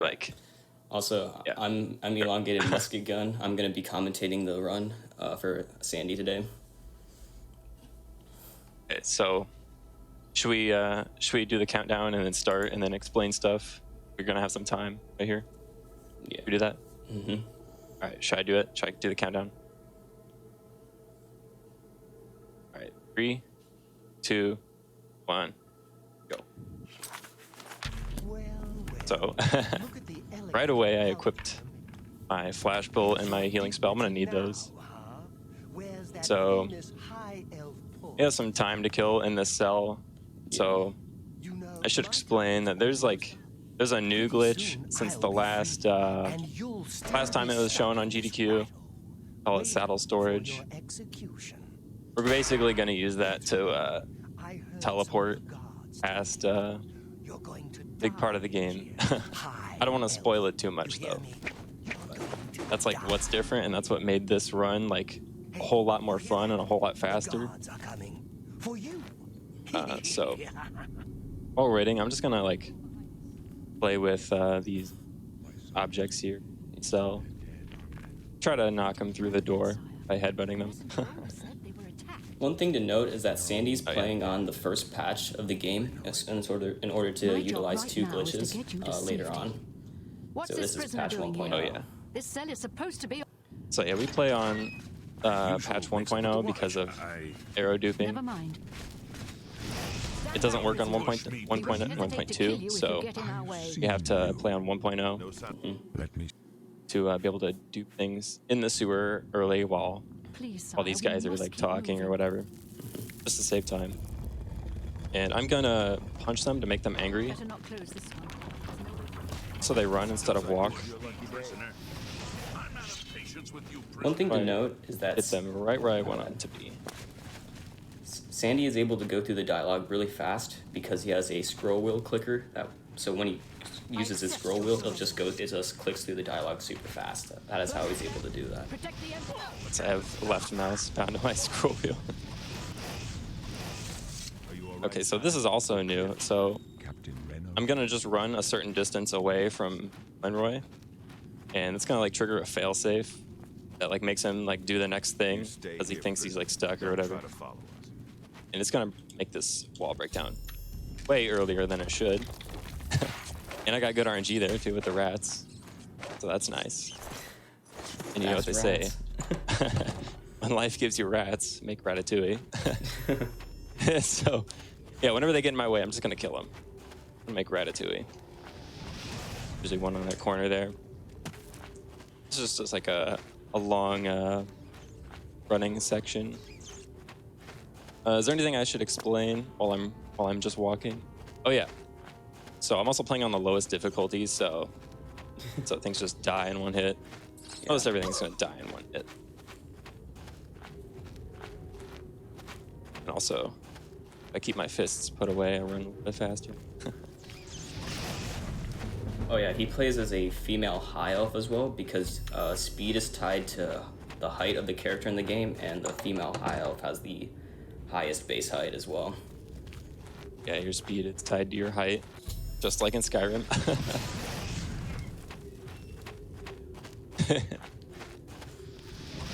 Like, Also, yeah. I'm Elongated Musketgun. I'm gonna be commentating the run for Sandy today. Okay, so should we do the countdown and then start and then explain stuff? We're gonna have some time right here. Yeah. We do that. Mm-hmm. All right. Should I do it? Should I do the countdown? All right. 3, 2, 1, go. So right away, I equipped my flash bolt and my healing spell. I'm gonna need those. So he has some time to kill in this cell. So I should explain that there's a new glitch since the last time it was shown on GDQ. Call it saddle storage. We're basically going to use that to teleport past big part of the game. I don't want to spoil it too much though. But that's like what's different, and that's what made this run like a whole lot more fun and a whole lot faster. So while waiting, I'm just gonna like play with these objects here. So try to knock them through the door by headbutting them. One thing to note is that Sandy's playing on the first patch of the game in order to utilize 2 glitches later on. So this is patch 1.0. Oh yeah. This cell is supposed to be. So yeah, we play on patch 1.0 because of arrow duping. Never mind. It doesn't work on 1.2, so you have to play on 1.0 to be able to dupe things in the sewer early while these guys are like talking or whatever, just to save time. And I'm gonna punch them to make them angry, so they run instead of walk. One thing to note is that hit them right where I want them to be. Sandy is able to go through the dialogue really fast because he has a scroll wheel clicker. So when he uses his scroll wheel, it just clicks through the dialogue super fast. That is how he's able to do that. I have left mouse bound to my scroll wheel. Okay, so this is also new. So I'm gonna just run a certain distance away from Lenroy, and it's gonna like trigger a failsafe that like makes him like do the next thing because he thinks he's like stuck or whatever. And it's gonna make this wall break down way earlier than it should. And I got good RNG there too with the rats, so that's nice. And you know what they say, when life gives you rats, make ratatouille. So yeah, whenever they get in my way, I'm just gonna kill them and make ratatouille. Usually one on that corner there. This is just like a long running section. Is there anything I should explain while I'm just walking? Oh yeah. So I'm also playing on the lowest difficulty, so things just die in one hit. Yeah. Almost everything's gonna die in one hit. And also, if I keep my fists put away, I run a little bit faster. Oh yeah, he plays as a female high elf as well because speed is tied to the height of the character in the game, and the female high elf has the highest base height as well. Yeah, your speed is tied to your height, just like in Skyrim.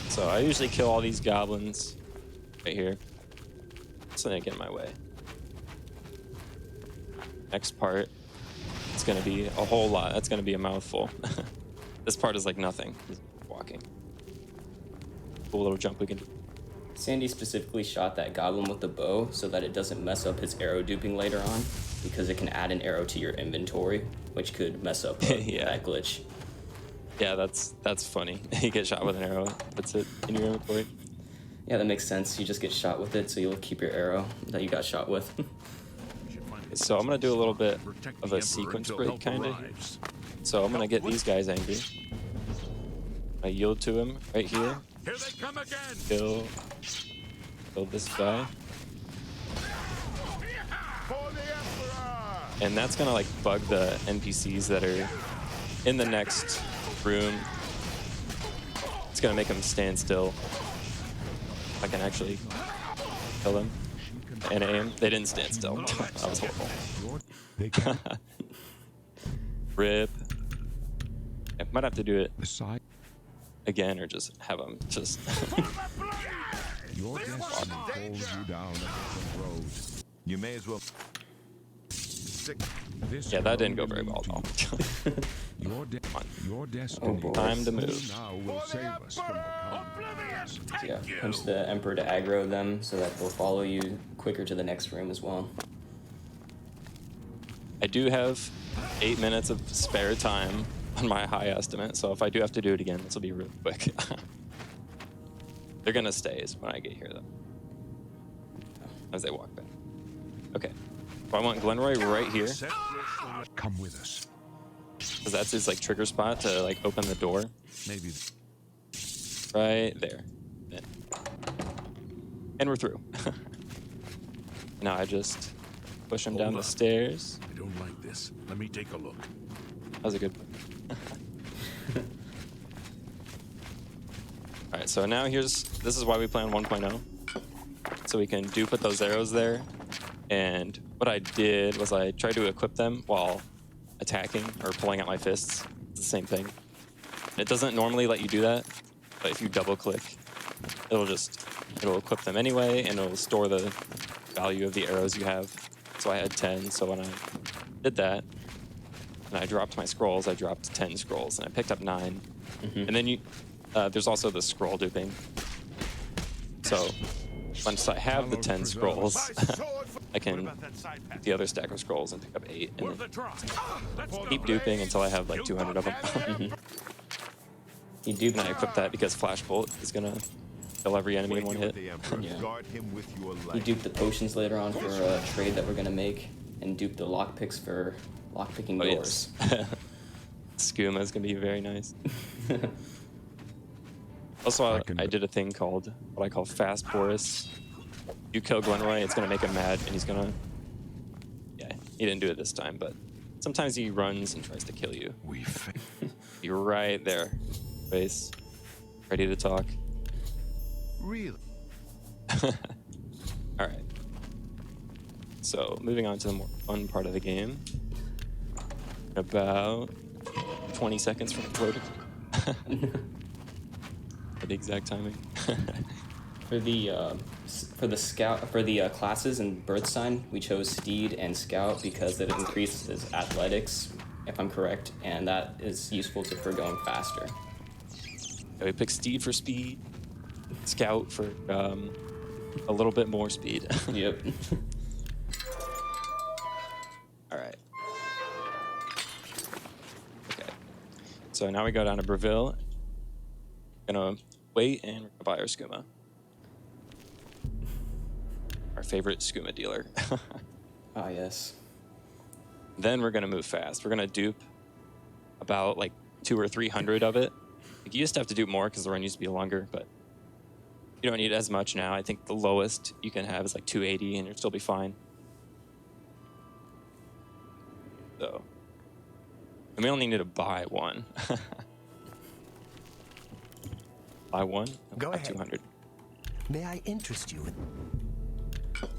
So I usually kill all these goblins right here, so they don't get in my way. Next part, it's gonna be a whole lot. That's gonna be a mouthful. This part is like nothing. Just walking. Cool little jump we can do. Sandy specifically shot that goblin with the bow so that it doesn't mess up his arrow duping later on, because it can add an arrow to your inventory, which could mess up that glitch. Yeah, that's funny. You get shot with an arrow, puts it in your inventory. Yeah, that makes sense. You just get shot with it, so you'll keep your arrow that you got shot with. So I'm gonna do a little bit of a sequence break, kinda. So I'm gonna get these guys angry. I yield to him right here. Here they come again. Kill this guy. And that's gonna like bug the NPCs that are in the next room. It's gonna make them stand still. I can actually kill them and aim. They didn't stand still. That was horrible. RIP. Might have to do it Aside, again or just have them just. your destiny calls you down a different road. You may as well. This Yeah, that didn't go road very will well lead at all. to you. Your destiny. boy. Time to move. Now will save us from the So yeah, punch the Emperor to aggro them so that they'll follow you quicker to the next room as well. I do have 8 minutes of spare time on my high estimate, so if I do have to do it again, this will be really quick. They're gonna stay when I get here, though, as they walk back. Okay, so I want Glenroy right here, Come with us. because that's his like trigger spot to like open the door. Maybe. Right there. And we're through. Now I just push him down the stairs. I don't like this. Let me take a look. That was a good one. Alright, so now this is why we play on 1.0. So we can dupe with those arrows there. And what I did was I tried to equip them while attacking or pulling out my fists. It's the same thing. It doesn't normally let you do that, but if you double click, it'll equip them anyway, and it'll store the value of the arrows you have. So I had 10, so when I did that, and I dropped my scrolls, I dropped 10 scrolls, and I picked up 9. And then there's also the scroll duping. So once I have the 10 scrolls, I can get the other stack of scrolls and pick up 8, and then keep duping until I have like 200 of them. You dupe And I equip that because Flash Bolt is gonna kill every enemy in one hit. You dupe the potions later on for a trade that we're gonna make, and dupe the lockpicks for lockpicking doors. Yes. Skooma is gonna be very nice. Also, I did a thing called what I call Fast Porous. You kill Glenroy, it's gonna make him mad, and he's gonna. Yeah, he didn't do it this time, but sometimes he runs and tries to kill you. You're right there, face, ready to talk. Really? All right. So moving on to the more fun part of the game. About 20 seconds from loading. For the exact timing. For the classes in Birth Sign, we chose Steed and Scout because it increases athletics, if I'm correct, and that is useful for going faster. Yeah, we picked Steed for speed, Scout for a little bit more speed. Yep. All right. Okay. So now we go down to Breville. Gonna wait and we're gonna buy our skooma. Our favorite skooma dealer. Ah, yes. Then we're gonna move fast. We're gonna dupe about like 200 or 300 of it. Like, you used to have to do more because the run used to be longer, but you don't need as much now. I think the lowest you can have is like 280 and you'll still be fine. So, and we only need to buy one. Buy one? Go Buy ahead. 200. May I interest you in... All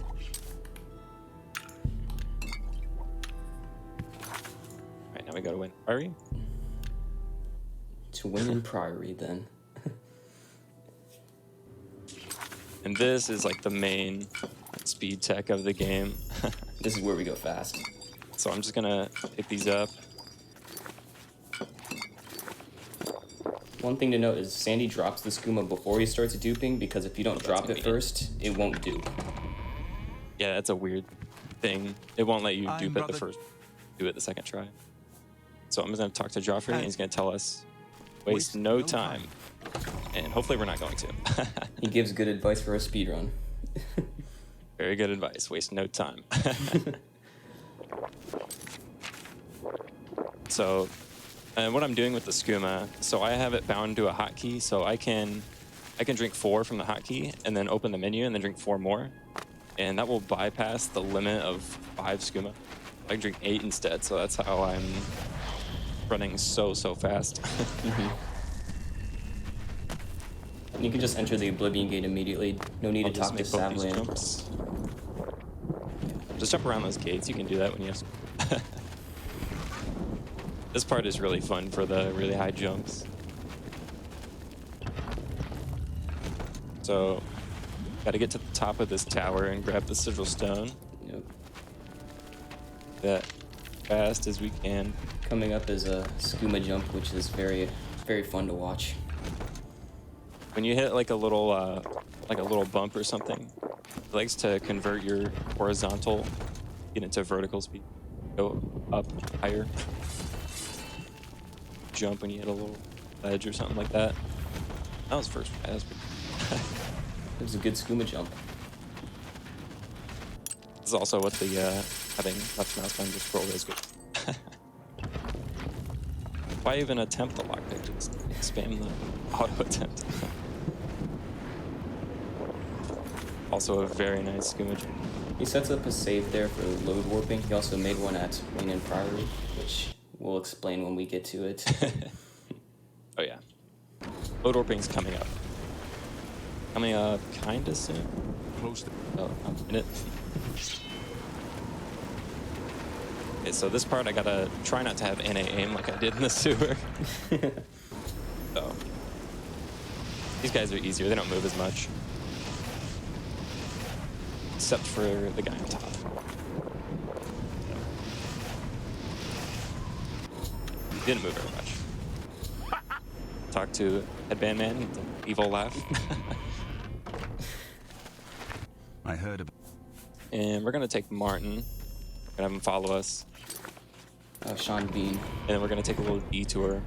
right, now we go to win Priory. To win in Priory, then. And this is like the main speed tech of the game. This is where we go fast. So I'm just gonna pick these up. One thing to note is Sandy drops the skooma before he starts duping, because if you don't drop it convenient. first, it won't dupe. Yeah, that's a weird thing. It won't let you I'm dupe it the brother- first, do it the second try. So I'm just gonna talk to Joffrey and he's gonna tell us, waste no time. And hopefully we're not going to. He gives good advice for a speedrun. Very good advice, waste no time. So, and what I'm doing with the skooma, so I have it bound to a hotkey, so I can drink 4 from the hotkey and then open the menu and then drink 4 more. And that will bypass the limit of 5 skooma. I can drink 8 instead, so that's how I'm running so fast. And you can just enter the Oblivion gate immediately. No need I'll to just talk to make both these Savlin. jumps. Just jump around those gates, you can do that when you have This part is really fun for the really high jumps. So, got to get to the top of this tower and grab the sigil stone. Yep. That fast as we can. Coming up is a skooma jump, which is very, very fun to watch. When you hit like a little bump or something, it likes to convert your horizontal, get into vertical speed, go up higher. Jump when you hit a little ledge or something like that. That was first try. That was pretty It was a good skooma jump. This is also what the having left mouse button to scroll is good. Why even attempt the lockpick? Just spam the auto attempt. Also a very nice skooma jump. He sets up a save there for load warping. He also made one at Wing and Priory, which we'll explain when we get to it. Oh yeah. Load warping's coming up. Coming up kinda soon. Close to Oh, a minute. Okay, so this part I gotta try not to have NA aim like I did in the sewer. So these guys are easier, they don't move as much. Except for the guy on top. He didn't move very much. Talk to Headband Man, the evil laugh. I heard about. And we're gonna take Martin. We're gonna have him follow us. Sean Bean. And then we're gonna take a little detour.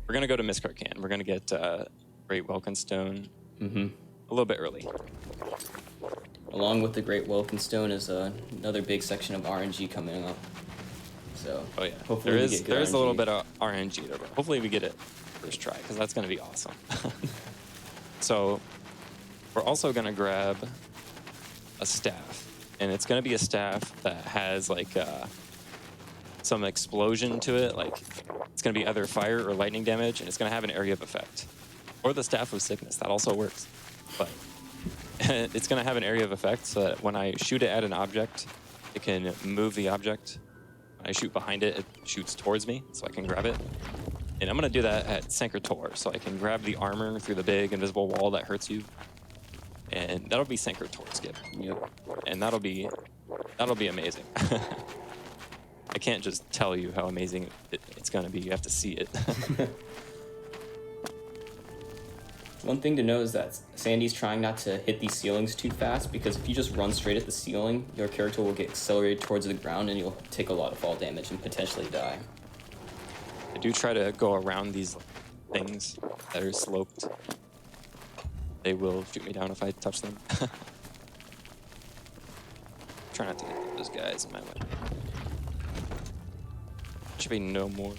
We're gonna go to Miskarkan. We're gonna get Great Welkin Stone a little bit early. Along with the Great Welkin Stone is another big section of RNG coming up. So Oh yeah, hopefully there we is get good a little RNG. bit of RNG there, but hopefully we get it first try because that's gonna be awesome. So we're also gonna grab a staff, and it's gonna be a staff that has like some explosion to it, like it's gonna be either fire or lightning damage, and it's gonna have an area of effect, or the staff of sickness. That also works, but it's gonna have an area of effect so that when I shoot it at an object, it can move the object. When I shoot behind it, it shoots towards me, so I can grab it. And I'm gonna do that at Sanker Tor, so I can grab the armor through the big invisible wall that hurts you. And that'll be Sanker Tor skip. Yep. And that'll be amazing. I can't just tell you how amazing it's gonna be. You have to see it. One thing to know is that Sandy's trying not to hit these ceilings too fast, because if you just run straight at the ceiling, your character will get accelerated towards the ground and you'll take a lot of fall damage and potentially die. I do try to go around these things that are sloped. They will shoot me down if I touch them. Try not to get those guys in my way. Should be no more.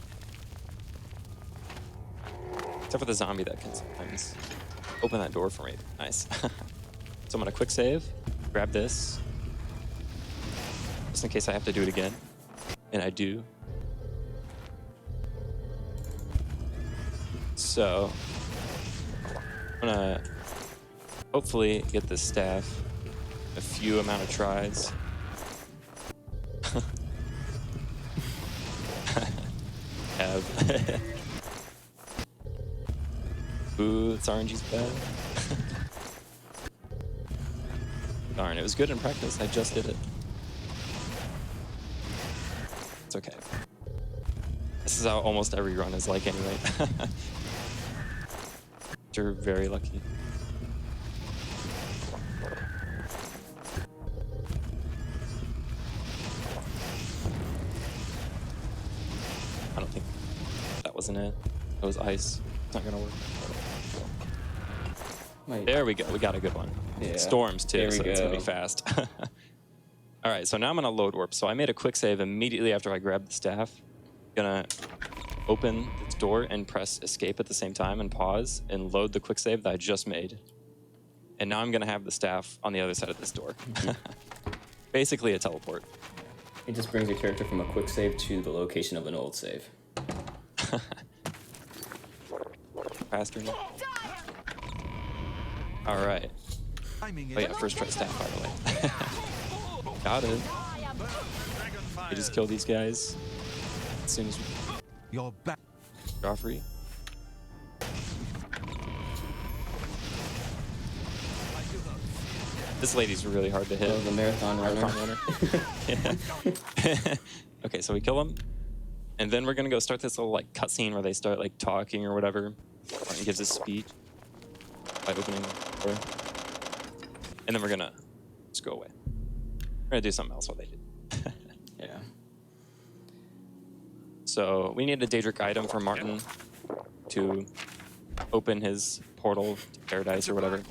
Except for the zombie that can sometimes open that door for me. Nice. So I'm gonna quick save, grab this, just in case I have to do it again. And I do. So I'm gonna hopefully get this staff a few amount of tries. Have. Ooh, this RNG's bad. Darn, it was good in practice. I just did it. It's okay. This is how almost every run is like anyway. You're very lucky. I don't think that wasn't it. It was ice. It's not gonna work. Wait. There we go. We got a good one. Yeah. Storms too, There we so it's gonna be go. fast. All right, so now I'm gonna load warp. So I made a quick save immediately after I grabbed the staff. Gonna open this door and press escape at the same time and pause and load the quick save that I just made. And now I'm gonna have the staff on the other side of this door. Basically a teleport. It just brings your character from a quick save to the location of an old save. Faster now. All right. Oh yeah, first try staff, by the way. Got it. We just kill these guys as soon as we... You're back. Joffrey. This lady's really hard to hit. Oh, the marathon runner. Yeah. Okay, so we kill him. And then we're gonna go start this little like cutscene where they start like talking or whatever. Martin gives his speech by opening the door. And then we're gonna just go away. We're gonna do something else while they do. Yeah. So we need a Daedric item for Martin to open his portal to paradise or whatever.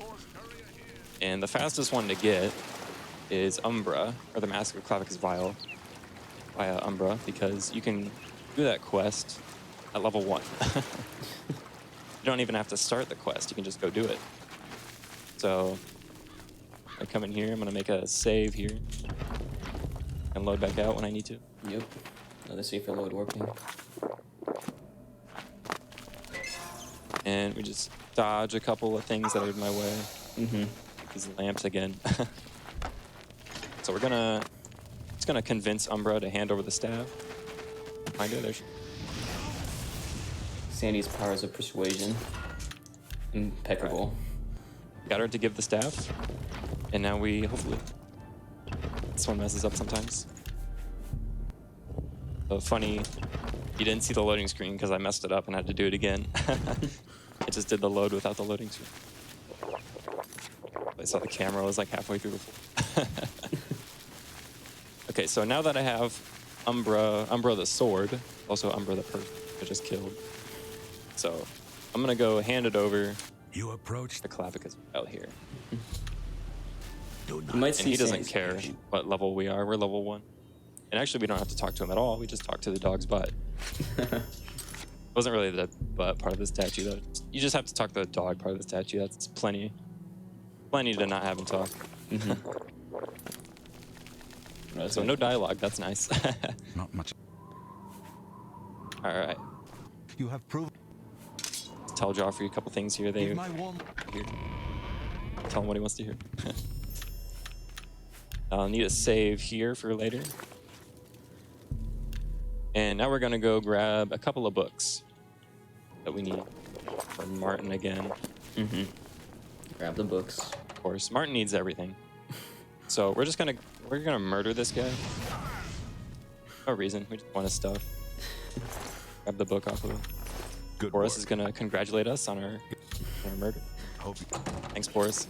And the fastest one to get is Umbra, or the Mask of Clavicus Vial via Umbra, because you can do that quest at level 1. You don't even have to start the quest, you can just go do it. So I come in here, I'm gonna make a save here and load back out when I need to. Yep. Another safer load working. And we just dodge a couple of things that are in my way. Mm-hmm. These lamps again. So we're just gonna convince Umbra to hand over the staff. Find her there. Sandy's powers of persuasion. Impeccable. Got her to give the staff. And now we hopefully. This one messes up sometimes. So funny, you didn't see the loading screen because I messed it up and had to do it again. I just did the load without the loading screen. I saw the camera was like halfway through before. Okay, so now that I have Umbra the sword, also Umbra the person I just killed. So I'm gonna go hand it over You approach to Clavicus out here. You might see And he doesn't Sandy's care passion. what level we are. We're level 1. And actually, we don't have to talk to him at all. We just talk to the dog's butt. Wasn't really the butt part of the statue, though. You just have to talk to the dog part of the statue. That's plenty to not have him talk. So no dialogue. That's nice. not much. All right. You have proven. Tell Joffrey a couple things here. They Give my warm. here. Tell him what he wants to hear. I'll need a save here for later. And now we're gonna go grab a couple of books that we need from Martin again. Mm-hmm. Grab the books. Of course, Martin needs everything. So we're gonna murder this guy. No reason. We just want his stuff. Grab the book off of him. Good Boris work. is gonna congratulate us on our murder. Hope Thanks, Boris.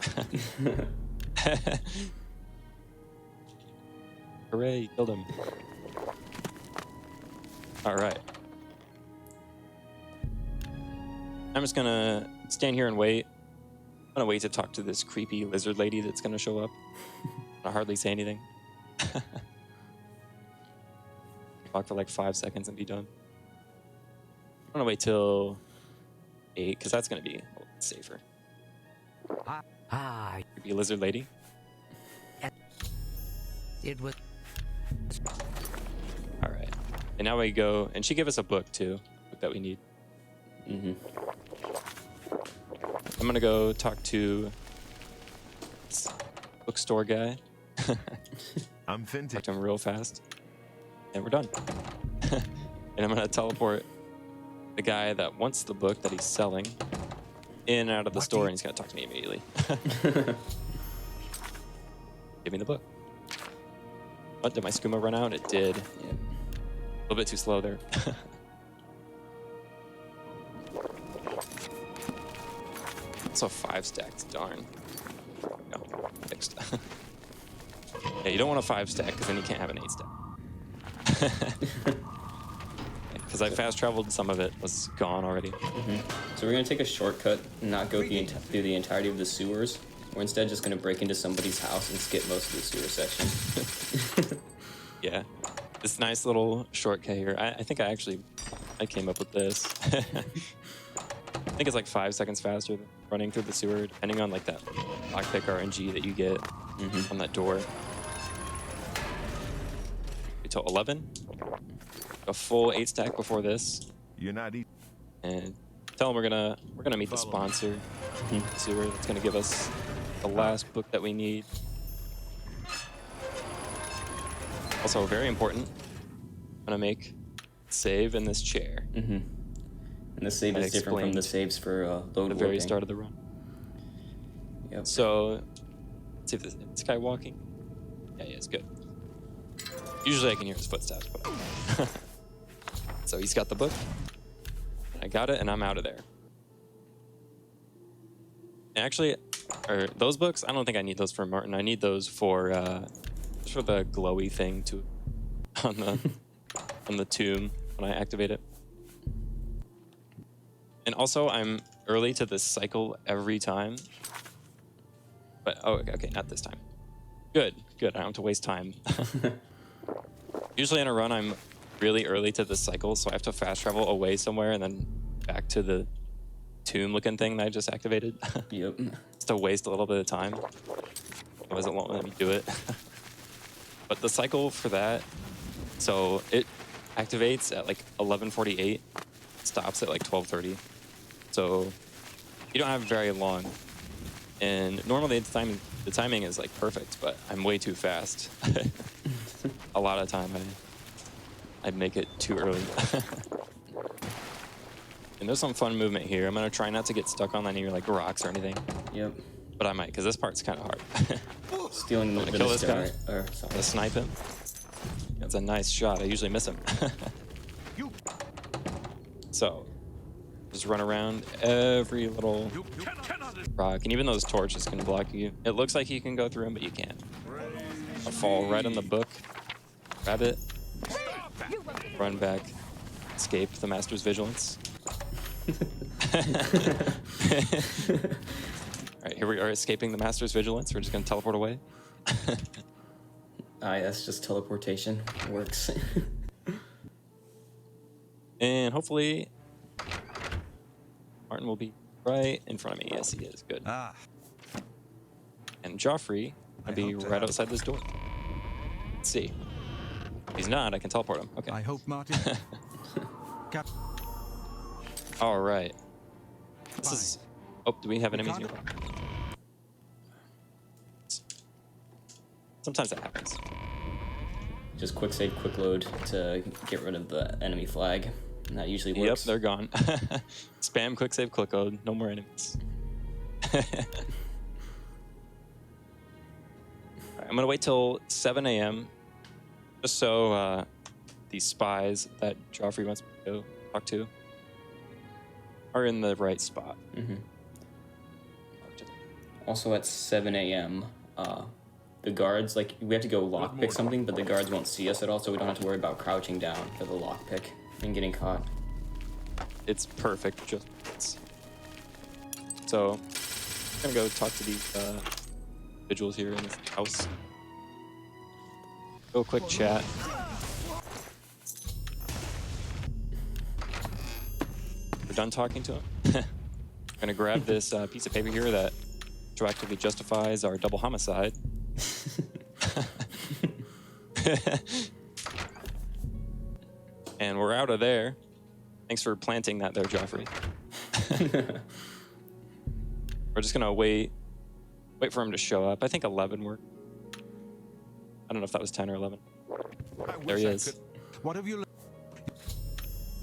Hooray, you killed him. All right. I'm just gonna stand here and wait. I'm gonna wait to talk to this creepy lizard lady that's gonna show up. I'll hardly say anything. Talk for like 5 seconds and be done. I'm gonna wait till 8, because that's gonna be a little bit safer. Ah, Creepy lizard lady. it was. All right. And now we go, and she gave us a book too, book that we need. Mm-hmm. I'm gonna go talk to this bookstore guy. I'm Talk Finty. to him real fast, and we're done. And I'm gonna teleport the guy that wants the book that he's selling in and out of the store, and he's gonna talk to me immediately. Give me the book. What, did my skooma run out? It did. Yep. A little bit too slow there. Also 5 stacks, darn. No, fixed. Yeah, you don't want a 5 stack because then you can't have an 8 stack. Because I fast traveled, some of it was gone already. So we're gonna take a shortcut and not go through the entirety of the sewers. We're instead just gonna break into somebody's house and skip most of the sewer section. Yeah, this nice little shortcut here. I think I came up with this. I think it's like 5 seconds faster than running through the sewer, depending on like that lockpick RNG that you get on that door. Until 11. A full 8 stack before this, You're not eating. and tell them we're gonna meet the sponsor sewer that's gonna give us the last book that we need. Also very important. I'm gonna make save in this chair. And the save I is different from the explained saves for load at the very warping. start of the run. Yep. So, let's see if this guy walking. Yeah, he is good. Usually I can hear his footsteps, but so he's got the book. I got it, and I'm out of there. And actually, those books, I don't think I need those for Martin. I need those for the glowy thing to on the tomb when I activate it. And also, I'm early to this cycle every time. But okay, not this time. Good. I don't have to waste time. Usually in a run, I'm really early to this cycle, so I have to fast travel away somewhere and then back to the tomb-looking thing that I just activated. Yep. Just to waste a little bit of time. Otherwise, it won't let me do it. But the cycle for that, so it activates at like 11:48, stops at like 12:30. So you don't have very long. And normally the timing is like perfect, but I'm way too fast. A lot of time I'd make it too early. And there's some fun movement here. I'm gonna try not to get stuck on any like rocks or anything. Yep. But I might, because this part's kind of hard. Stealing the kill this guy. Or, sorry. To snipe him. That's a nice shot. I usually miss him. So, just run around every little rock, and even those torches can block you. It looks like you can go through them, but you can't. I'll fall right in the book, grab it, run back, escape the Master's Vigilance. Alright, here we are escaping the Master's Vigilance. We're just gonna teleport away. That's just teleportation. It works. And hopefully Martin will be right in front of me. Yes, he is. Good. Ah, And Joffrey will be hope to right have- outside this door. Let's see. If he's not, I can teleport him. Okay. I hope, Martin. Cap- All right. This is... Oh, do we have enemies can't- nearby? Sometimes that happens. Just quick save, quick load to get rid of the enemy flag. And that usually Yep, works. they're gone. Spam, quick save, quick load. No more enemies. All right, I'm gonna wait till 7 a.m. just so these spies that Joffrey wants me to go talk to are in the right spot. Also at 7 a.m., the guards, like, we have to go lockpick something, but the guards won't see us at all, so we don't have to worry about crouching down for the lockpick and getting caught. It's perfect. Just so I'm gonna go talk to these vigils here in this house. Go quick chat. We're done talking to him. I'm gonna grab this piece of paper here that retroactively justifies our double homicide. And we're out of there. Thanks for planting that there, Joffrey. We're just gonna wait for him to show up. I think 11 worked. I don't know if that was 10 or 11. There he is. What have you?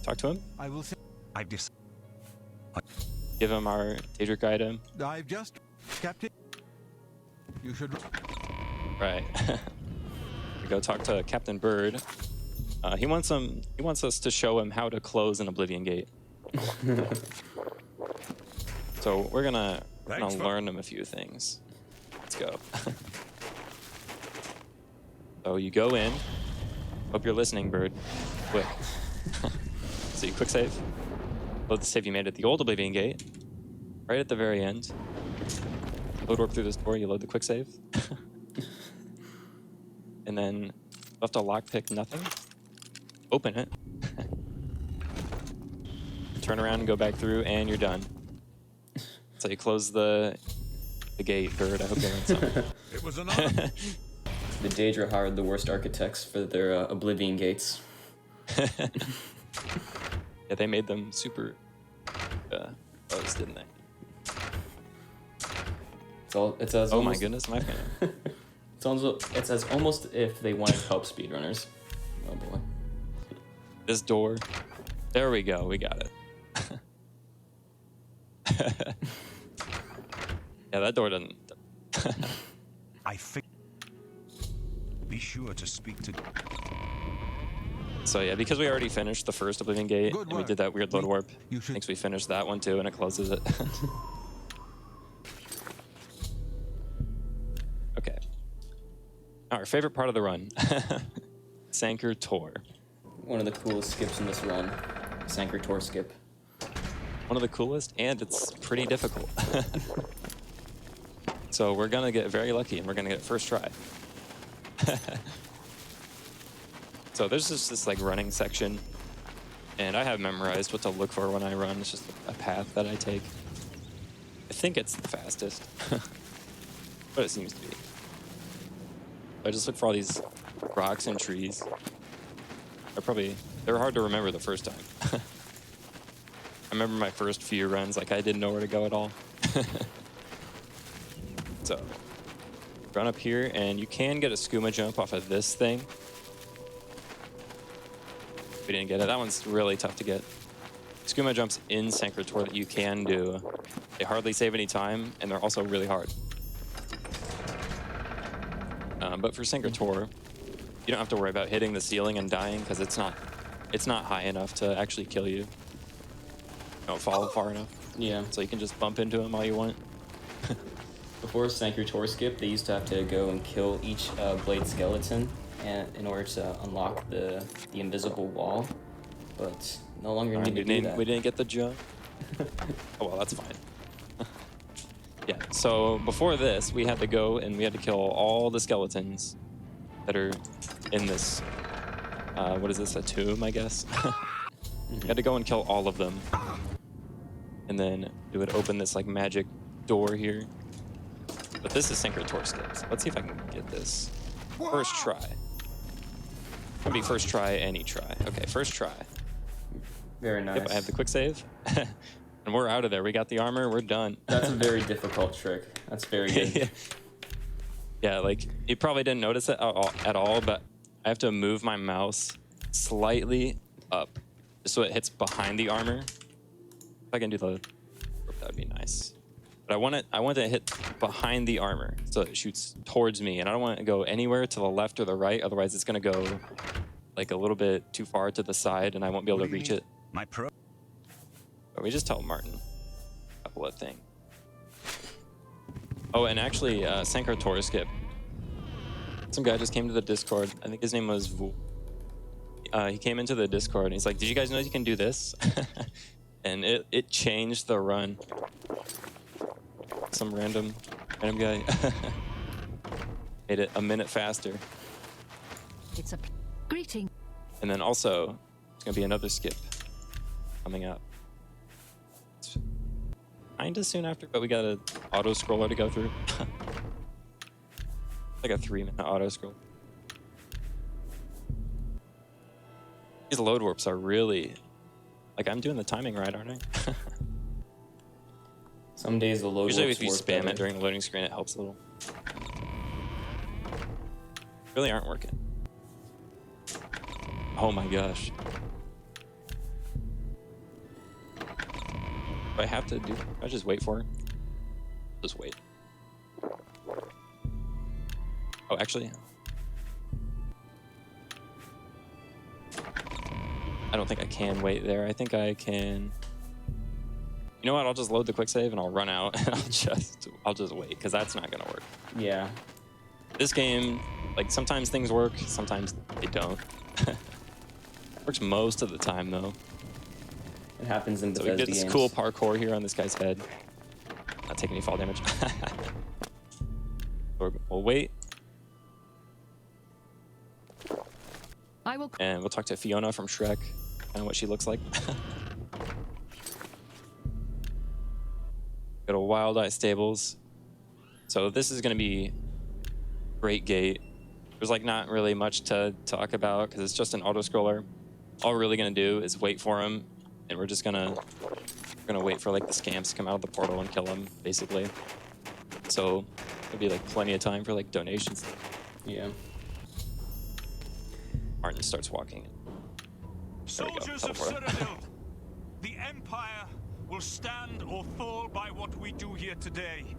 Talk to him. I will say. Give him our Daedric item. I've just, Captain. You should. Right. We go talk to Captain Bird. He wants us to show him how to close an Oblivion gate. So we're gonna learn him a few things. Let's go. So you go in. Hope you're listening, Bird. Quick. So you quick save. Load the save you made at the old Oblivion gate. Right at the very end. Load warp through this door, you load the quick save. And then left a lockpick nothing. Open it. Turn around and go back through, and you're done. So you close the gate, Bird. I hope you learned something. It was an honor. The Daedra hired the worst architects for their Oblivion gates. Yeah, they made them super buzzed, didn't they? It's as Oh almost, my goodness, my fan. It's as almost if they wanted to help speedrunners. Oh boy. This door. There we go. We got it. Yeah, that door doesn't. I think. Be sure to speak to. So yeah, because we already finished the first Oblivion gate, Good and we work. did that weird load warp, You should. thinks we finished that one too, and it closes it. Okay. Our favorite part of the run. Sanker Tor. One of the coolest skips in this run. Sanker Tor skip. One of the coolest, and it's pretty difficult. So we're gonna get very lucky, and we're gonna get first try. So there's just this like running section, and I have memorized what to look for when I run. It's just a path that I take. I think it's the fastest, but it seems to be. I just look for all these rocks and trees. They're hard to remember the first time. I remember my first few runs, like I didn't know where to go at all. So, run up here, and you can get a skooma jump off of this thing. We didn't get it. That one's really tough to get. Skooma jumps in Sanker Tor that you can do. They hardly save any time, and they're also really hard. But for Sanker Tor, you don't have to worry about hitting the ceiling and dying because it's not high enough to actually kill you. You don't fall far enough, Yeah. so you can just bump into him all you want. Before Sanker Tor skip, they used to have to go and kill each blade skeleton and in order to unlock the invisible wall, but no longer need to do that. We didn't get the jump. Oh well, that's fine. Yeah. So before this, we had to go and we had to kill all the skeletons that are in this. What is this? A tomb, I guess. We had to go and kill all of them, and then it would open this like magic door here. But this is Sanker Tor skips. Let's see if I can get this. First try. It'll be first try, any try. Okay, first try. Very nice. Yep, I have the quick save. And we're out of there. We got the armor. We're done. That's a very difficult trick. That's very good. Yeah, like, you probably didn't notice it at all, but I have to move my mouse slightly up just so it hits behind the armor. If I can do the... that would be nice. But I want it to hit behind the armor so it shoots towards me, and I don't want it to go anywhere to the left or the right, otherwise it's going to go like a little bit too far to the side and I won't be able to reach it. My pro. But we just tell Martin a couple of things. Oh, and actually, Sanker Tor skip. Some guy just came to the Discord. I think his name was Vu. He came into the Discord and he's like, "Did you guys know you can do this?" And it changed the run. Some random guy made it a minute faster. It's a greeting. And then also, it's gonna be another skip coming up. It's kinda soon after, but we got an auto scroller to go through. Like a 3-minute auto scroll. These load warps are really, like, I'm doing the timing right, aren't I? Some days the load Usually warps if you work spam better. it during the loading screen, it helps a little. Really aren't working. Oh my gosh. Do I have to do, I just wait for it? Just wait. Oh, actually, I don't think I can wait there. I think I can. You know what? I'll just load the quick save and I'll run out and I'll just wait because that's not gonna work. Yeah. This game, like sometimes things work, sometimes they don't. Works most of the time though. It happens in So Bethesda we get this games. cool parkour here on this guy's head. Not taking any fall damage. We'll wait. I will. And we'll talk to Fiona from Shrek, kind of what she looks like. Go to Wild Eye Stables. So this is going to be great gate. There's like not really much to talk about because it's just an auto scroller. All we're really going to do is wait for him, and we're just gonna wait for like the scamps to come out of the portal and kill him, basically. So there'll be like plenty of time for like donations. Yeah. Martin starts walking. There we go. Soldiers of Teleport. Cyrodiil, the Empire will stand or fall by what we do here today.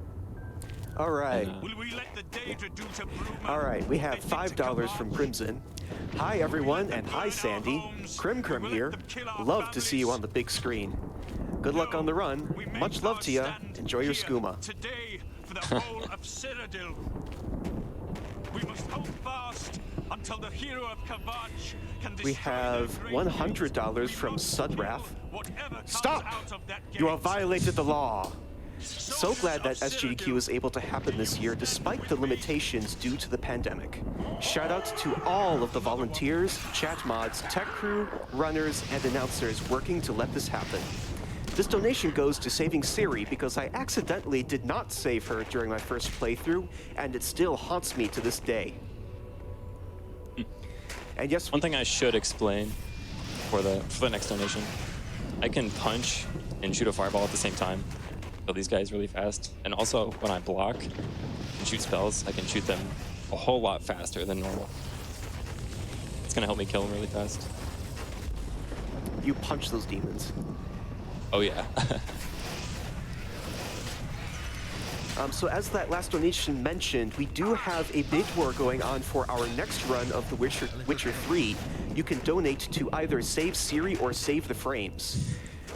All right. Will we let the Daedra do to Bruma? All right, we have what they did to $5 from Kavach? Crimson. Hi everyone, and hi Sandy. Krim here. Love to see you on the big screen. Good luck on the run. We make Much love our to you. stand Enjoy your here skooma. Today for the whole of Cyrodiil. We must hold fast until the hero of Kavach can We destroy have their great $100 youth. from We must Sudrath. kill whatever comes Stop! out of that You have gate. violated the law. So glad that Soldiers of SGDQ was able to happen this year despite the limitations due to the pandemic. Shout out to all of the volunteers, chat mods, tech crew, runners, and announcers working to let this happen. This donation goes to saving Siri because I accidentally did not save her during my first playthrough, and it still haunts me to this day. And yes, One thing I should explain for the next donation, I can punch and shoot a fireball at the same time. Kill these guys really fast. And also when I block and shoot spells, I can shoot them a whole lot faster than normal. It's gonna help me kill them really fast. you punch those demons. Oh yeah. So as that last donation mentioned, we do have a bid war going on for our next run of The Witcher 3. You can donate to either Save Siri or Save the Frames.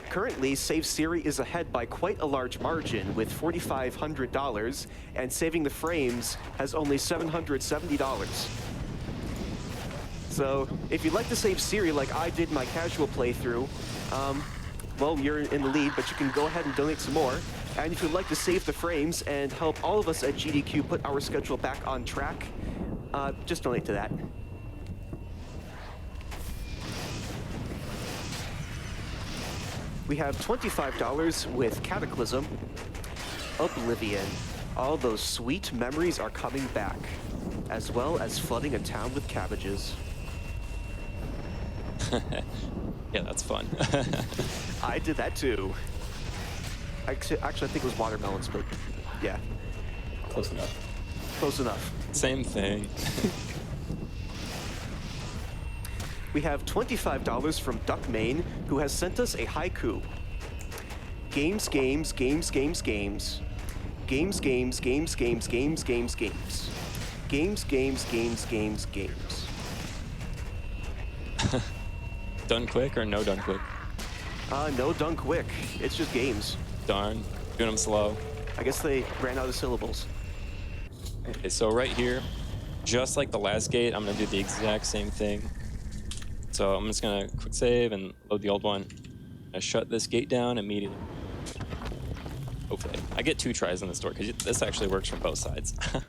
Currently, Save Siri is ahead by quite a large margin with $4,500, and Saving the Frames has only $770. So if you'd like to save Siri like I did my casual playthrough, well, you're in the lead, but you can go ahead and donate some more. And if you'd like to save the frames and help all of us at GDQ put our schedule back on track, just donate to that. We have $25 with Cataclysm. Oblivion. All those sweet memories are coming back, as well as flooding a town with cabbages. Yeah, that's fun. I did that too. Actually, I think it was watermelons, but yeah, Close enough. close enough. Same thing. We have $25 from Duckmane, who has sent us a haiku. Games, games, games, games, games. Games, games, games, games, games, games, games. Games, games, games, games, games. Done quick or no done quick? No done quick. It's just games. Darn. Doing them slow. I guess they ran out of syllables. Okay, so right here, just like the last gate, I'm gonna do the exact same thing. So I'm just gonna quick save and load the old one. I shut this gate down immediately. Hopefully. I get 2 tries on this door because this actually works from both sides. So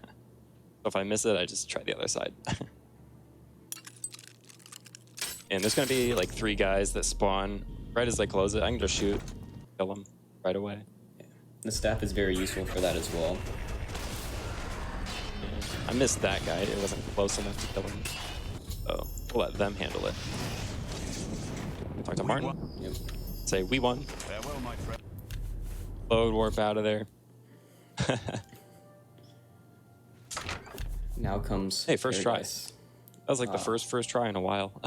if I miss it, I just try the other side. And there's gonna be like 3 guys that spawn right as I close it. I can just shoot, kill them right away. The staff is very useful for that as well. Yeah. I missed that guy. It wasn't close enough to kill him. So we'll let them handle it. Talk to Martin. Yep. Say, we won. Farewell, my friend. Load warp out of there. Now comes Hey, first try. Paradise. That was like the first try in a while.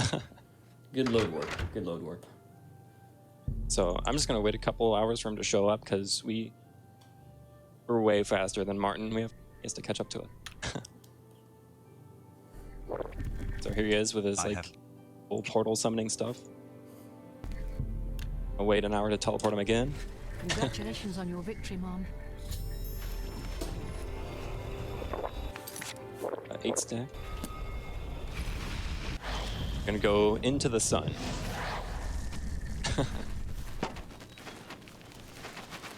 Good load work. Good load work. So I'm just gonna wait a couple hours for him to show up because we're way faster than Martin. He has to catch up to it. So here he is with his like full portal summoning stuff. I'll wait an hour to teleport him again. Congratulations on your victory, Mom. 8 stack. Gonna go into the sun.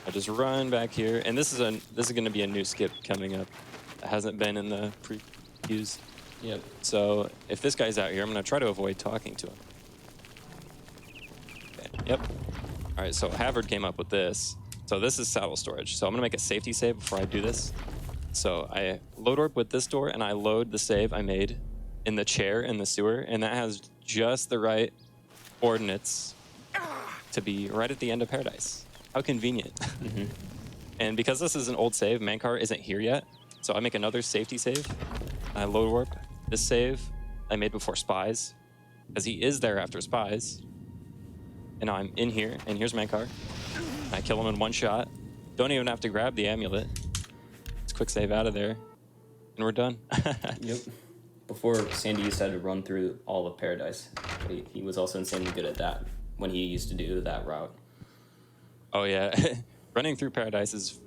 I just run back here, and this is gonna be a new skip coming up. It hasn't been in the previews. Yep. So if this guy's out here, I'm gonna try to avoid talking to him. Okay, yep. All right, so Havard came up with this. So this is saddle storage. So I'm gonna make a safety save before I do this. So I load warp with this door, and I load the save I made in the chair in the sewer, and that has just the right coordinates to be right at the end of Paradise. How convenient. Mm-hmm. And because this is an old save, Mankar isn't here yet, so I make another safety save. I load warp this save I made before Spies, because he is there after Spies. And now I'm in here, and here's my car. I kill him in one shot. Don't even have to grab the amulet. Just quick save out of there, and we're done. Yep. Before, Sandy used to have to run through all of Paradise. But he was also insanely good at that when he used to do that route. Oh yeah, running through Paradise is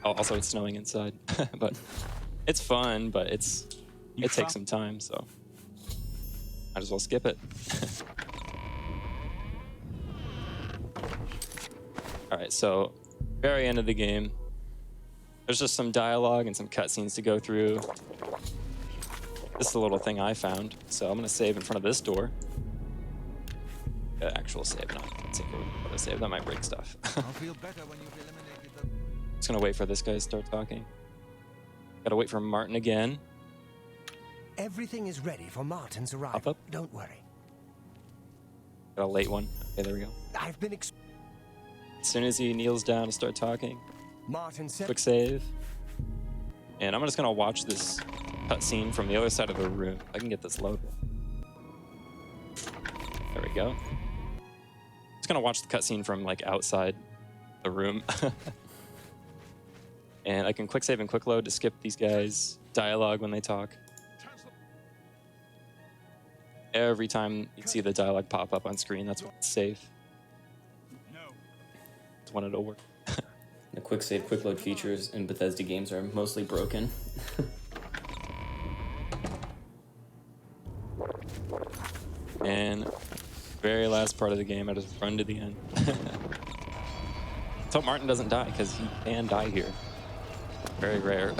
also it's snowing inside, but it's fun. But it takes some time, so might as well skip it. All right, so very end of the game. There's just some dialogue and some cutscenes to go through. This is a little thing I found, so I'm gonna save in front of this door. Actual save, not auto save. That might break stuff. I'll feel better when you've eliminated them. Just gonna wait for this guy to start talking. Gotta wait for Martin again. Everything is ready for Martin's Up, arrival. up. Don't worry. Got a late one. Okay, there we go. I've been As soon as he kneels down to start talking, Martin said quick save. And I'm just gonna watch this cutscene from the other side of the room. I can get this loaded. There we go. Just gonna watch the cutscene from like outside the room. And I can quick save and quick load to skip these guys' dialogue when they talk. Every time you see the dialogue pop up on screen, that's when it's safe. No. It's when it'll work. The quick save, quick load features in Bethesda games are mostly broken. And very last part of the game, I just run to the end. Let's hope Martin doesn't die, because he can die here. Very rare.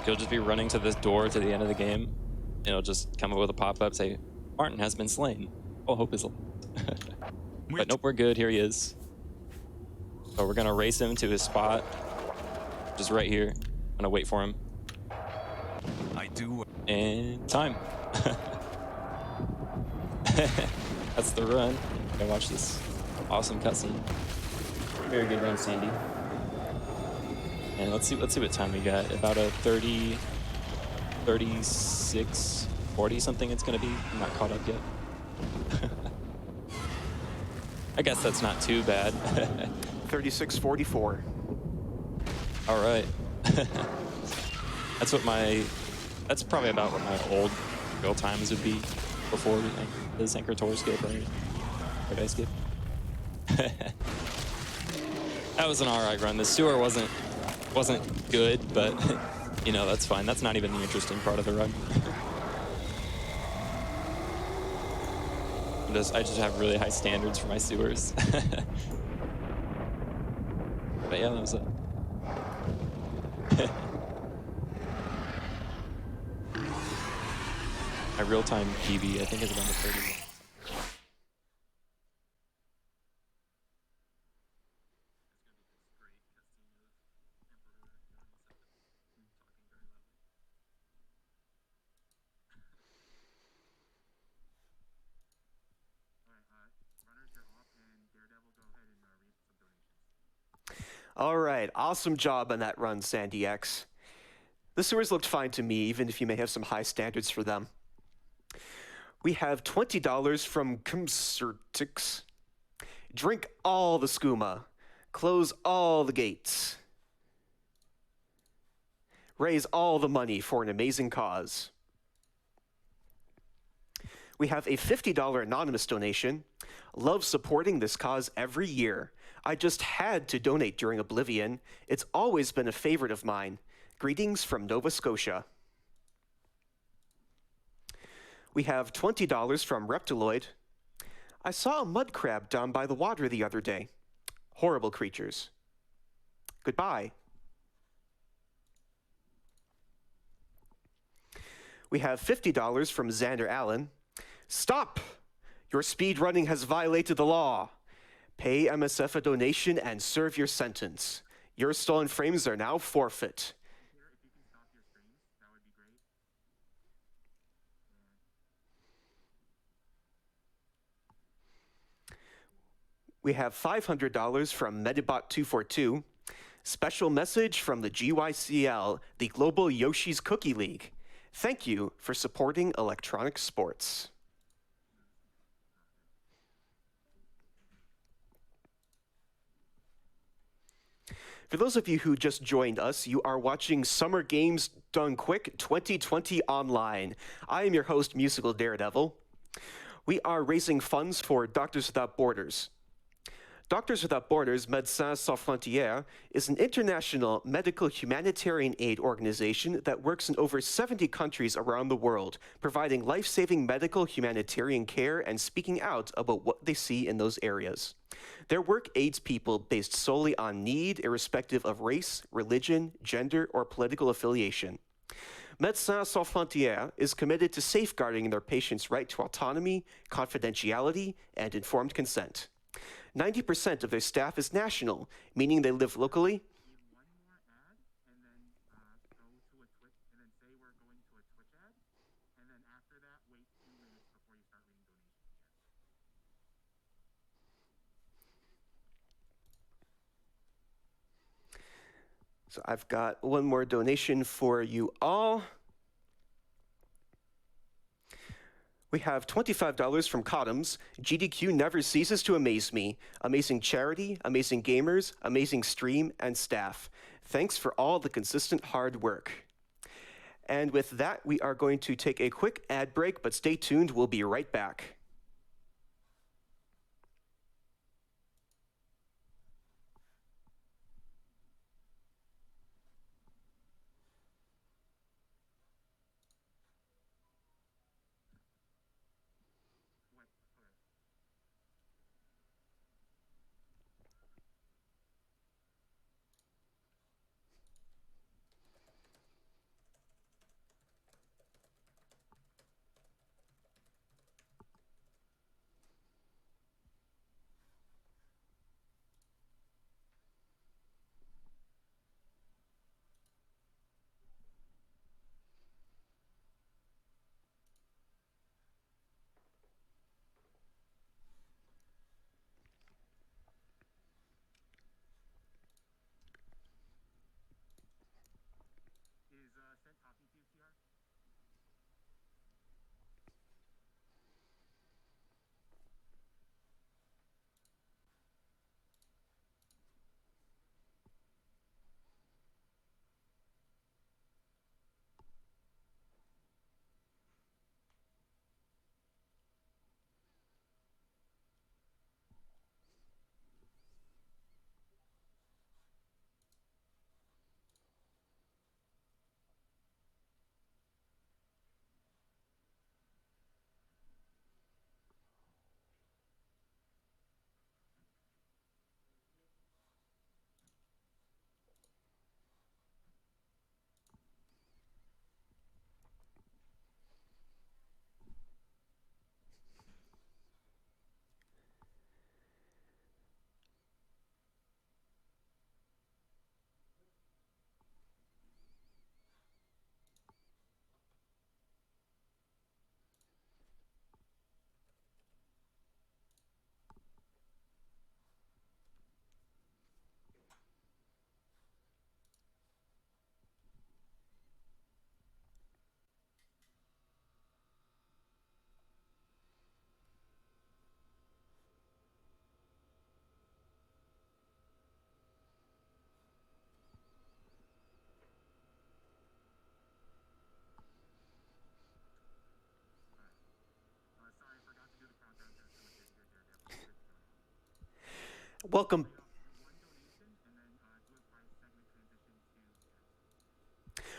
You'll just be running to this door to the end of the game, and it'll just come up with a pop-up, say, Martin has been slain. All hope is lost. But nope, we're good. Here he is. So we're gonna race him to his spot, just right here. I'm gonna wait for him. I do. And time. That's the run. Okay, watch this awesome cutscene. Very good run, Sandy. And let's see what time we got. About a 30, 36, 40 something it's gonna be. I'm not caught up yet. I guess that's not too bad. 36:44. All right. That's probably about what my old real times would be before the Anchor Tour skip, right? Or skip. That was an alright run. The sewer wasn't good, but you know, that's fine. That's not even the interesting part of the run. I just have really high standards for my sewers. But yeah, that was it. My real-time PB, I think, is around the 30 minutes. All right, awesome job on that run, sandyX. The sewers looked fine to me, even if you may have some high standards for them. We have $20 from Concertix. Drink all the skooma. Close all the gates. Raise all the money for an amazing cause. We have a $50 anonymous donation. Love supporting this cause every year. I just had to donate during Oblivion. It's always been a favorite of mine. Greetings from Nova Scotia. We have $20 from Reptiloid. I saw a mud crab down by the water the other day. Horrible creatures. Goodbye. We have $50 from Xander Allen. Stop! Your speed running has violated the law. Pay MSF a donation and serve your sentence. Your stolen frames are now forfeit. We have $500 from Medibot242. Special message from the GYCL, the Global Yoshi's Cookie League. Thank you for supporting electronic sports. For those of you who just joined us, you are watching Summer Games Done Quick 2020 Online. I am your host, Musical Daredevil. We are raising funds for Doctors Without Borders. Doctors Without Borders, Médecins Sans Frontières, is an international medical humanitarian aid organization that works in over 70 countries around the world, providing life-saving medical humanitarian care and speaking out about what they see in those areas. Their work aids people based solely on need, irrespective of race, religion, gender, or political affiliation. Médecins Sans Frontières is committed to safeguarding their patients' right to autonomy, confidentiality, and informed consent. 90% of their staff is national, meaning they live locally. So I've got one more donation for you all. We have $25 from Cottums. GDQ never ceases to amaze me. Amazing charity, amazing gamers, amazing stream, and staff. Thanks for all the consistent hard work. And with that, we are going to take a quick ad break, but stay tuned. We'll be right back.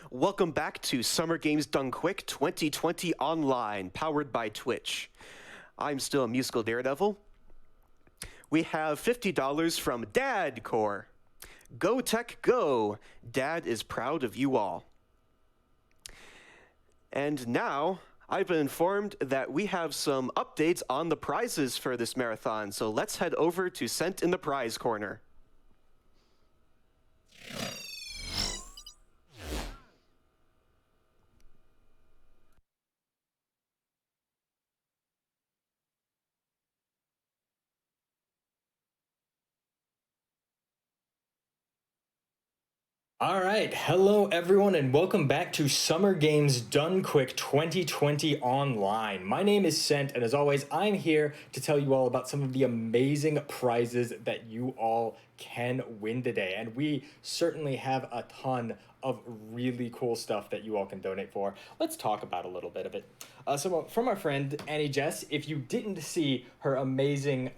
Welcome back to Summer Games Done Quick 2020 Online, powered by Twitch. I'm still a Musical Daredevil. We have $50 from Dad Core. Go Tech Go! Dad is proud of you all. And now, I've been informed that we have some updates on the prizes for this marathon, so let's head over to Sent in the Prize Corner. All right, hello everyone and welcome back to Summer Games Done Quick 2020 Online. My name is Sent and as always, I'm here to tell you all about some of the amazing prizes that you all can win today. And we certainly have a ton of really cool stuff that you all can donate for. Let's talk about a little bit of it. So from our friend Annie Jess, if you didn't see her amazing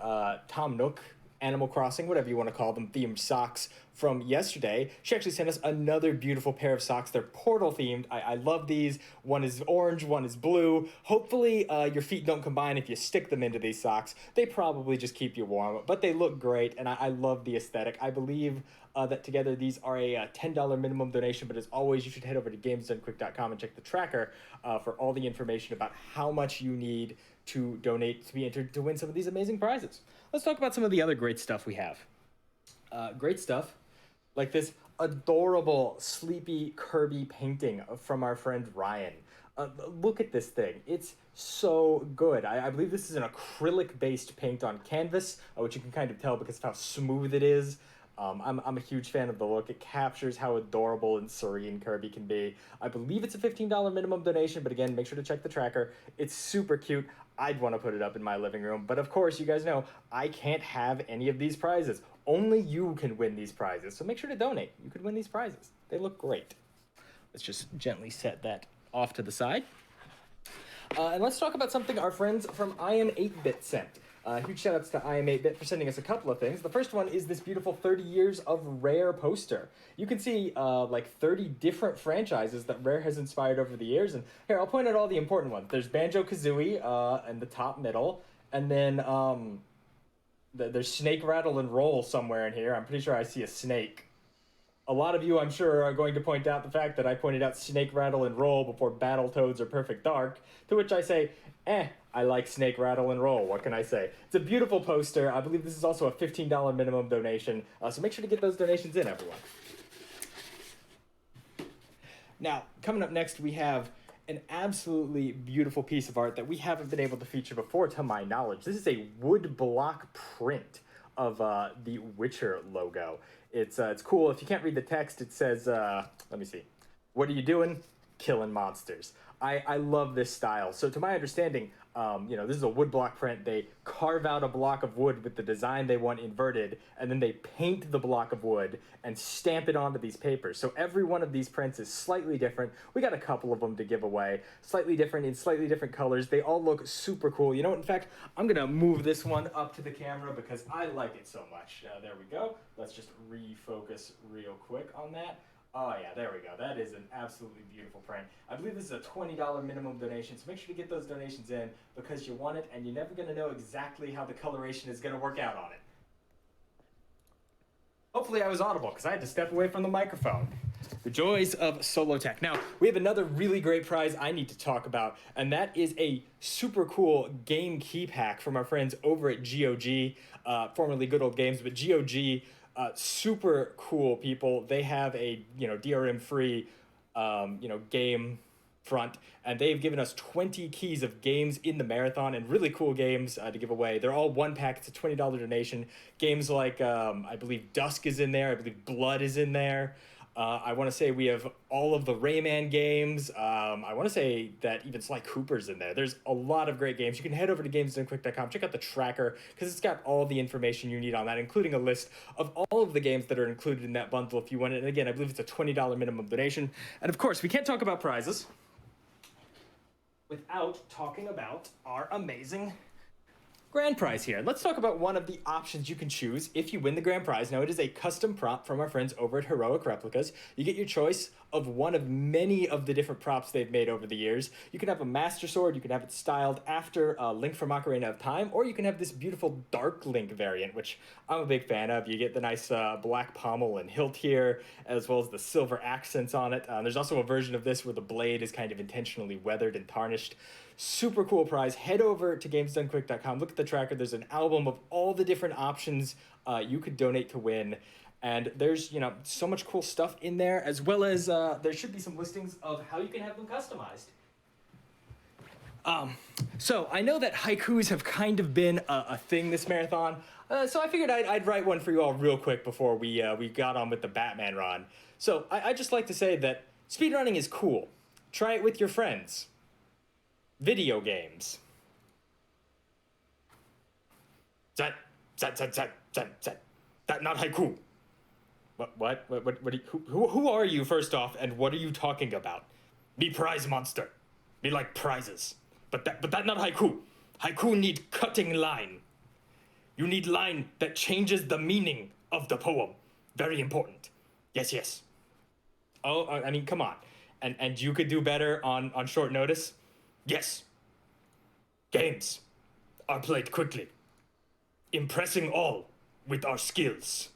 Tom Nook Animal Crossing, whatever you want to call them, themed socks from yesterday, she actually sent us another beautiful pair of socks. They're Portal themed. I love these. One is orange, one is blue. Hopefully your feet don't combine if you stick them into these socks. They probably just keep you warm, but they look great, and I love the aesthetic. I believe that together these are a $10 minimum donation, but as always, you should head over to gamesdonequick.com and check the tracker for all the information about how much you need to donate to be entered to win some of these amazing prizes. Let's talk about some of the other great stuff we have. Great stuff like this adorable Sleepy Kirby painting from our friend Ryan. Look at this thing. It's so good. I believe this is an acrylic-based paint on canvas, which you can kind of tell because of how smooth it is. I'm a huge fan of the look. It captures how adorable and serene Kirby can be. I believe it's a $15 minimum donation, but again, make sure to check the tracker. It's super cute. I'd want to put it up in my living room, but of course, you guys know I can't have any of these prizes. Only you can win these prizes, so make sure to donate. You could win these prizes. They look great. Let's just gently set that off to the side. And let's talk about something our friends from I Am 8-Bit sent. Huge shout outs to I Am 8-Bit for sending us a couple of things. The first one is this beautiful 30 years of Rare poster. You can see like 30 different franchises that Rare has inspired over the years. And here, I'll point out all the important ones. There's Banjo-Kazooie in the top middle. And then there's Snake, Rattle, and Roll somewhere in here. I'm pretty sure I see a snake. A lot of you, I'm sure, are going to point out the fact that I pointed out Snake, Rattle, and Roll before Battletoads or Perfect Dark, to which I say, I like Snake, Rattle, and Roll. What can I say? It's a beautiful poster. I believe this is also a $15 minimum donation, so make sure to get those donations in, everyone. Now, coming up next, we have an absolutely beautiful piece of art that we haven't been able to feature before, to my knowledge. This is a wood block print of the Witcher logo. It's cool. If you can't read the text, it says, let me see. What are you doing? Killing monsters. I love this style. So to my understanding, this is a wood block print. They carve out a block of wood with the design they want inverted, and then they paint the block of wood and stamp it onto these papers. So every one of these prints is slightly different. We got a couple of them to give away. Slightly different in slightly different colors. They all look super cool. You know what? In fact, I'm going to move this one up to the camera because I like it so much. There we go. Let's just refocus real quick on that. Oh yeah, there we go. That is an absolutely beautiful print. I believe this is a $20 minimum donation, so make sure to get those donations in because you want it and you're never going to know exactly how the coloration is going to work out on it. Hopefully I was audible because I had to step away from the microphone. The joys of solo tech. Now, we have another really great prize I need to talk about, and that is a super cool game key pack from our friends over at GOG, formerly Good Old Games, but GOG, super cool people. They have a DRM free game front, and they've given us 20 keys of games in the marathon and really cool games to give away. They're all one pack. It's a $20 donation. Games like I believe Dusk is in there. I believe Blood is in there. I want to say we have all of the Rayman games. I want to say that even Sly Cooper's in there. There's a lot of great games. You can head over to gamesdonequick.com, check out the tracker, because it's got all the information you need on that, including a list of all of the games that are included in that bundle if you want it. And again, I believe it's a $20 minimum donation. And of course, we can't talk about prizes without talking about our amazing grand prize here. Let's talk about one of the options you can choose if you win the grand prize. Now, it is a custom prop from our friends over at Heroic Replicas. You get your choice of one of many of the different props they've made over the years. You can have a Master Sword, you can have it styled after Link from Ocarina of Time, or you can have this beautiful Dark Link variant, which I'm a big fan of. You get the nice black pommel and hilt here, as well as the silver accents on it. There's also a version of this where the blade is kind of intentionally weathered and tarnished. Super cool prize. Head over to gamesdonequick.com, look at the tracker. There's an album of all the different options you could donate to win. And there's, so much cool stuff in there, as well as there should be some listings of how you can have them customized. So I know that haikus have kind of been a thing this marathon, so I figured I'd write one for you all real quick before we got on with the Batman run. So I just like to say that speedrunning is cool. Try it with your friends. Video games. That not haiku. What do you, who are you, first off, and what are you talking about? Me prize monster. Me like prizes. But that not haiku. Haiku need cutting line. You need line that changes the meaning of the poem. Very important. Yes. Oh, I mean, come on. And you could do better on short notice? Yes. Games are played quickly, impressing all with our skills.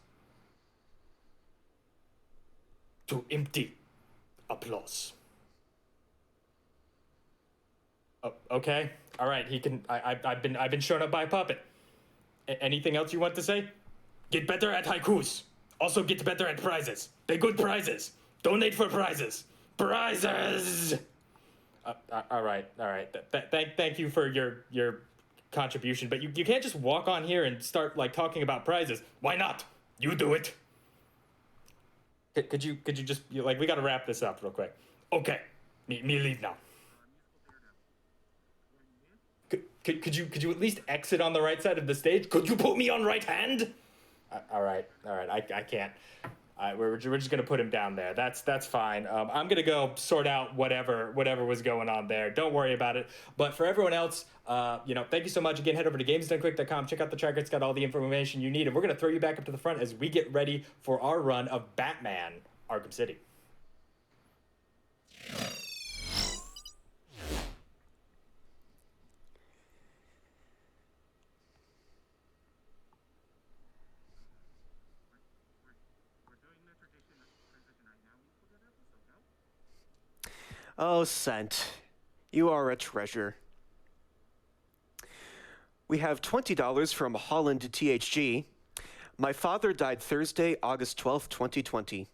To empty applause. Oh, okay. All right. He can. I've been shown up by a puppet. Anything else you want to say? Get better at haikus. Also get better at prizes. They're good prizes. Donate for prizes. Prizes. All right. Thank you for your contribution, but you can't just walk on here and start like talking about prizes. Why not? You do it. Could you just like, we got to wrap this up real quick. Okay. Me leave now. Could you at least exit on the right side of the stage? Could you put me on right hand? All right. I can't. We're just gonna put him down there. That's fine. I'm gonna go sort out whatever was going on there. Don't worry about it. But for everyone else, thank you so much again. Head over to gamesdonequick.com. Check out the tracker. It's got all the information you need, and we're gonna throw you back up to the front as we get ready for our run of Batman Arkham City. Oh, Cent, you are a treasure. We have $20 from Holland THG. My father died Thursday, August 12th, 2020.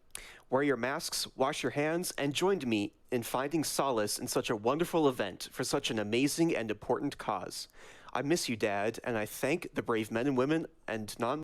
Wear your masks, wash your hands, and joined me in finding solace in such a wonderful event for such an amazing and important cause. I miss you, Dad, and I thank the brave men and women and non